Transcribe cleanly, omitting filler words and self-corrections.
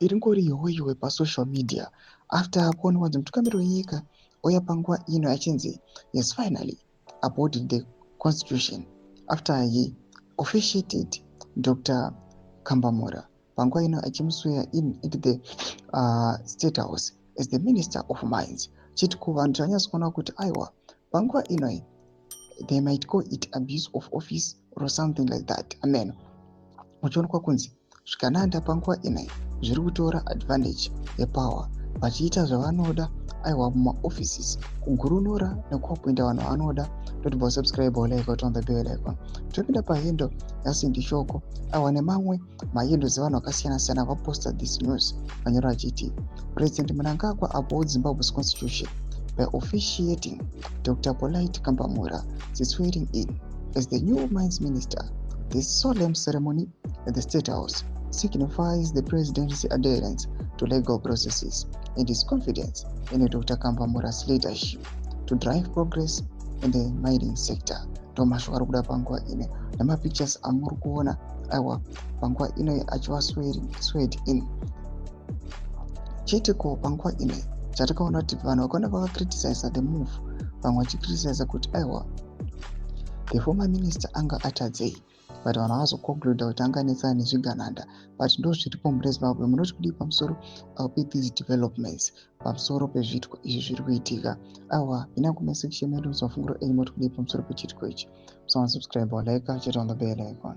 iri ngori ihoiwe pasocial media after kuona kuti mutungamiri wenyika oya panguva ino achinzi yes, finally upholding the constitution after he officiated Dr. Kambamura panguva ino achimusweya into the state house as the minister of mines. Chiti kuvanhu tanyatsokuona kuti aiwa panguva ino they might call it abuse of office or something like that. Amen. Uchionekwa kunzi zvikananda panguva inai zviri kutora advantage yepower vachiita zvavanoda aiwa mumaoffices kugurunura nekuappointa vanhu vanoda. Don't subscribe or like on the bell icon. Topinda pahendo yasindi shoko aiwa nemamwe mahendo zevanhu vakasiyana siyana vaposta this news vanyora vachiti President Mnangagwa upholds Zimbabwe's constitution by officiating Dr. Polite Kambamura swearing in as the new mines minister. This solemn ceremony at the State House signifies the presidency's adherence to legal processes and his confidence in Dr. Kambamura's leadership to drive progress in the mining sector. Tomashwa rukuda panguva ine nemapictures amuri kuona aiwa panguva ino achiva sweared in. Chitiko panguva ine chatakaona kuti vanhu vakaona vakacriticize the move, vamwe vachicriticize kuti aiwa the former minister anga atadzei, but vanhu havazoconcluda kuti anganetsana nezvigananda, but ndo zviripo muzimbabwe. Munoti kudii pamusoro pethese developments, pamusoro pezviitiko izvi zviri kuitika. Aiwa ina kumasection medu muzofunguro enyu moti kudii pamusoro pechitiko ichi. Subscribe or like, chete on the bell icon.